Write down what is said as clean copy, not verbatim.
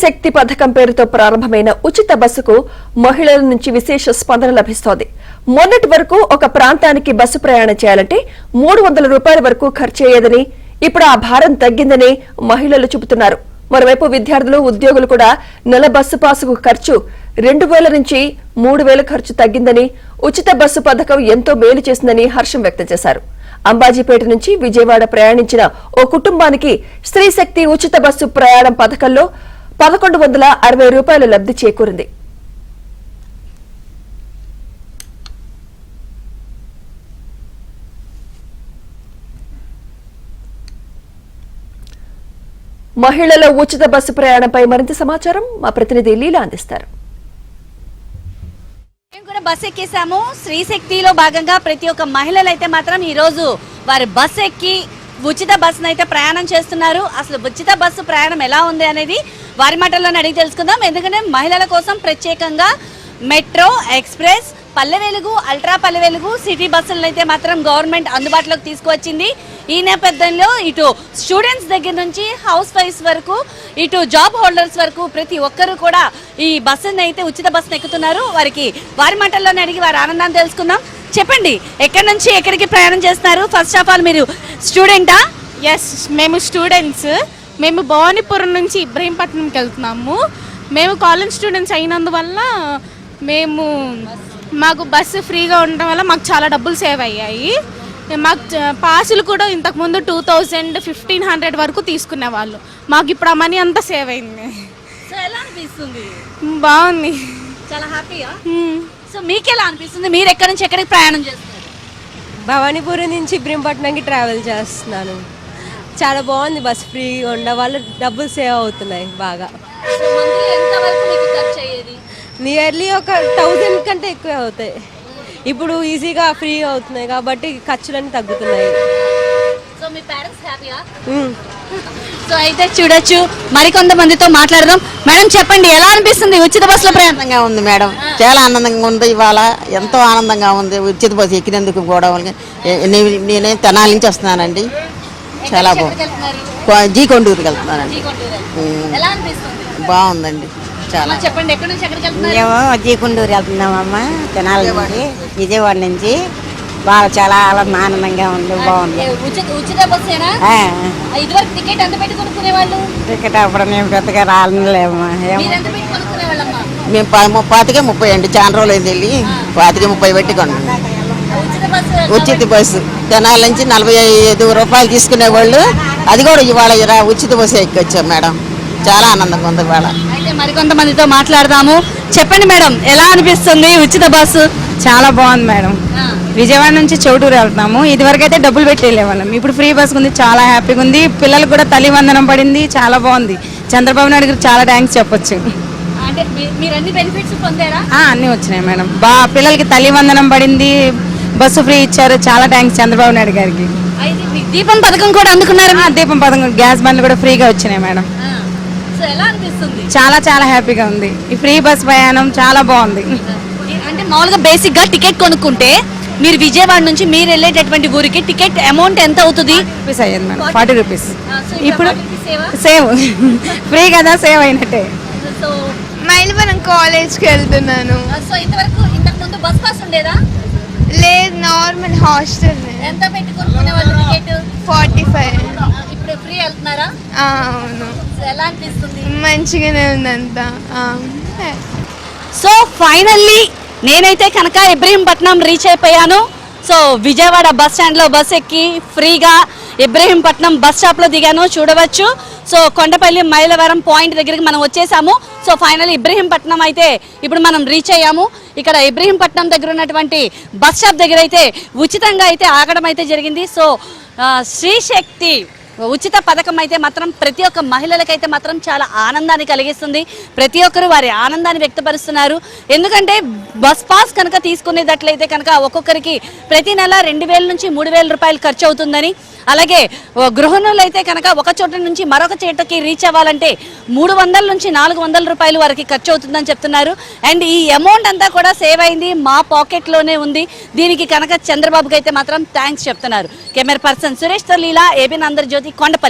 శక్తి పథకం పేరుతో ప్రారంభమైన ఉచిత బస్సుకు మహిళల నుంచి విశేష స్పందన లభిస్తోంది. మొన్నటి వరకు ఒక ప్రాంతానికి బస్సు ప్రయాణం చేయాలంటే 300 రూపాయల వరకు ఖర్చయ్యేదని, ఇప్పుడు ఆ భారం తగ్గిందని మహిళలు చెబుతున్నారు. మరోవైపు విద్యార్థులు, ఉద్యోగులు కూడా నెల బస్సు పాసుకు ఖర్చు 2000 నుంచి 3000 ఖర్చు తగ్గిందని, ఉచిత బస్సు పథకం ఎంతో మేలు చేసిందని హర్షం వ్యక్తం చేశారు. అంబాజీపేట నుంచి విజయవాడ ప్రయాణించిన ఓ కుటుంబానికి స్త్రీశక్తి ఉచిత బస్సు ప్రయాణం పథకంలో 1160 రూపాయల లబ్ధి చేకూరింది. మహిళల ఉచిత బస్సు ప్రయాణంపై మరింత సమాచారం మా ప్రతినిధి లీలా అందిస్తారు. బస్ ఎక్కేసాము. స్త్రీశక్తిలో భాగంగా ప్రతి ఒక్క మహిళలు అయితే మాత్రం ఈ రోజు వారి బస్ ఎక్కి ఉచిత బస్సును అయితే ప్రయాణం చేస్తున్నారు. అసలు ఉచిత బస్సు ప్రయాణం ఎలా ఉంది అనేది వారి మాటల్లోనే అడిగి తెలుసుకుందాం. ఎందుకంటే మహిళల కోసం ప్రత్యేకంగా metro, express, Palle Velugu, ultra Palle Velugu, city బస్సులను అయితే మాత్రం గవర్నమెంట్ అందుబాటులోకి తీసుకువచ్చింది. ఈ నేపథ్యంలో ఇటు స్టూడెంట్స్ దగ్గర నుంచి హౌస్ వైఫ్స్ వరకు, ఇటు జాబ్ హోల్డర్స్ వరకు ప్రతి ఒక్కరు కూడా ఈ బస్సుని అయితే ఉచిత బస్సును ఎక్కుతున్నారు. వారి మాటల్లోనే అడిగి వారి ఆనందాన్ని తెలుసుకుందాం. చెప్పండి, ఎక్కడి నుంచి ఎక్కడికి ప్రయాణం చేస్తున్నారు? ఫస్ట్ ఆఫ్ ఆల్ మీరు స్టూడెంటా? ఎస్, మేము స్టూడెంట్స్. మేము భవానీపురం నుంచి ఇబ్రహీంపట్నంకి వెళ్తున్నాము. మేము కాలేజ్ స్టూడెంట్స్ అయినందువల్ల మాకు బస్సు ఫ్రీగా ఉండడం వల్ల మాకు చాలా డబ్బులు సేవ్ అయ్యాయి. మాకు పాసులు కూడా ఇంతకుముందు 2000, 1500 వరకు తీసుకునేవాళ్ళు. మాకు ఇప్పుడు ఆ మనీ అంతా సేవ్ అయింది. సో ఎలా అనిపిస్తుంది? బాగుంది, చాలా హ్యాపీగా. సో మీకు ఎలా అనిపిస్తుంది? మీరు ఎక్కడి నుంచి ఎక్కడికి ప్రయాణం చేస్తారు? భవానీపురం నుంచి ఇబ్రహీంపట్నంకి ట్రావెల్ చేస్తున్నాను. చాలా బాగుంది, బస్ ఫ్రీగా ఉండడం వల్ల డబ్బులు సేవ్ అవుతున్నాయి బాగా. నియర్లీ ఒక 1000 కంటే ఎక్కువ అవుతాయి. ఇప్పుడు ఈజీగా ఫ్రీగా అవుతున్నాయి కాబట్టి ఖర్చులన్నీ తగ్గుతున్నాయి. సో మీ పేరెంట్స్ హ్యాపీయా? సో అయితే చూడొచ్చు, మరికొంతమందితో మాట్లాడదాం. మేడం చెప్పండి, ఎలా అనిపిస్తుంది ఉచిత బస్సులో ప్రయాణంగా? ఉంది మేడం, చాలా ఆనందంగా ఉంది. ఇవాళ ఎంతో ఆనందంగా ఉంది ఉచిత బస్సు ఎక్కినందుకు కూడా. నేనే తెనాలి నుంచి వస్తున్నానండి. చాలా బాగుంది. జీ కొండూరుకి వెళ్తున్నానండి. బాగుందండి చాలా. చెప్పండి, ఎక్కడి నుంచి ఎక్కడికి వెళ్తున్నారు? మేము జీకొండూరు వెళ్తున్నామమ్మా, తెనాలి నుంచి, విజయవాడ నుంచి. బాగా చాలా ఆనందంగా ఉంది, బాగుంది. ఉచిత బస్సేనా? ఇదివరకు టికెట్ ఎంత పెట్టి కొనుక్కునే వాళ్ళు? టికెట్ అప్పుడు నేను పెద్దగా రాలేమమ్మా. మేము 25-30 అండి. చాలా రోజులు అయింది వెళ్ళి 25-30 పెట్టి కొన్నాం ఉచిత బస్సు. తెనాలి నుంచి 45 రూపాయలు తీసుకునేవాళ్ళు. అది కూడా ఇవాళ ఉచిత బస్సు ఎక్కొచ్చాం మేడం. చాలా ఆనందంగా ఉంది ఇవాళ. అయితే మరికొంతమందితో మాట్లాడదాము. చెప్పండి మేడం, ఎలా అనిపిస్తుంది ఉచిత బస్సు? చాలా బాగుంది మేడం. విజయవాడ నుంచి చౌటూరు వెళ్తున్నాము. ఇదివరకు అయితే డబ్బులు పెట్టి వెళ్ళేవాళ్ళం, ఇప్పుడు ఫ్రీ బస్ ఉంది. చాలా హ్యాపీగా ఉంది. పిల్లలకు కూడా తల్లి వందనం పడింది, చాలా బాగుంది. చంద్రబాబు నాయుడు గారికి చాలా థ్యాంక్స్ చెప్పొచ్చు. అంటే మీరు అన్ని బెనిఫిట్స్ పొందారా? అన్నీ వచ్చినాయి మేడం. పిల్లలకి తల్లి వందనం పడింది, బస్సు ఫ్రీ ఇచ్చారు. చాలా థ్యాంక్స్ చంద్రబాబు నాయుడు గారికి. దీపం పథకం కూడా అందుకున్నారు? దీపం పథకం, గ్యాస్ బండ్లు కూడా ఫ్రీగా వచ్చినాయి మేడం. ఎలా అనిపిస్తుంది? చాలా చాలా హ్యాపీగా ఉంది. ఈ ఫ్రీ బస్ ప్రయాణం చాలా బాగుంది. అంటే మామూలుగా బేసిక్ గా టికెట్ కొనుక్కుంటే మీరు విజయవాడ నుంచి మీరు వెళ్ళేటటువంటి ఊరికి టికెట్ అమౌంట్ ఎంత అవుతుంది? రూపీస్ అయ్యింది మేడం, 40 రూపీస్. ఇప్పుడు సేవ్ ఫ్రీ కదా, సేవ్ అయినట్టే. మైలవరం కాలేజ్కి వెళ్తున్నాను. సో ఇంతకు ముందు బస్ పాస్ ఉండేదా? లేదు, నార్మల్ హాస్టల్. ఎంత పెట్టి కొనుక్కునే వాళ్ళు టికెట్? 45. ఇప్పుడు ఫ్రీ వెళ్తున్నారా? అవును. ఎలా అనిపిస్తుంది? మంచిగానే ఉందంతా. సో ఫైనల్లీ నేనైతే కనుక ఇబ్రహీంపట్నం రీచ్ అయిపోయాను. సో విజయవాడ బస్ స్టాండ్లో బస్ ఎక్కి ఫ్రీగా ఇబ్రహీంపట్నం బస్ స్టాప్లో దిగాను. చూడవచ్చు. సో కొండపల్లి మైలవరం పాయింట్ దగ్గరికి మనం వచ్చేసాము. సో ఫైనల్లీ ఇబ్రహీంపట్నం అయితే ఇప్పుడు మనం రీచ్ అయ్యాము. ఇక్కడ ఇబ్రహీంపట్నం దగ్గర ఉన్నటువంటి బస్ స్టాప్ దగ్గర అయితే ఉచితంగా అయితే ఆగడం అయితే జరిగింది. సో స్త్రీశక్తి ఉచిత పథకం అయితే మాత్రం ప్రతి ఒక్క మహిళలకైతే మాత్రం చాలా ఆనందాన్ని కలిగిస్తుంది. ప్రతి ఒక్కరు వారి ఆనందాన్ని వ్యక్తపరుస్తున్నారు. ఎందుకంటే బస్ పాస్ కనుక తీసుకునేటట్లయితే కనుక ఒక్కొక్కరికి ప్రతి నెల 2000 నుంచి 3000 రూపాయలు ఖర్చు అవుతుందని, అలాగే గృహిణులు అయితే కనుక ఒక చోట నుంచి మరొక చోటకి రీచ్ అవ్వాలంటే 300 నుంచి 400 రూపాయలు వారికి ఖర్చు అవుతుందని చెప్తున్నారు. అండ్ ఈ అమౌంట్ అంతా కూడా సేవ్ అయింది, మా పాకెట్లోనే ఉంది. దీనికి కనుక చంద్రబాబుకి అయితే మాత్రం థ్యాంక్స్ చెప్తున్నారు. కెమెరా పర్సన్ సురేష్ తో లీలా, ఏబీ ఆంధ్రజ్యోతి, కొండపల్లి.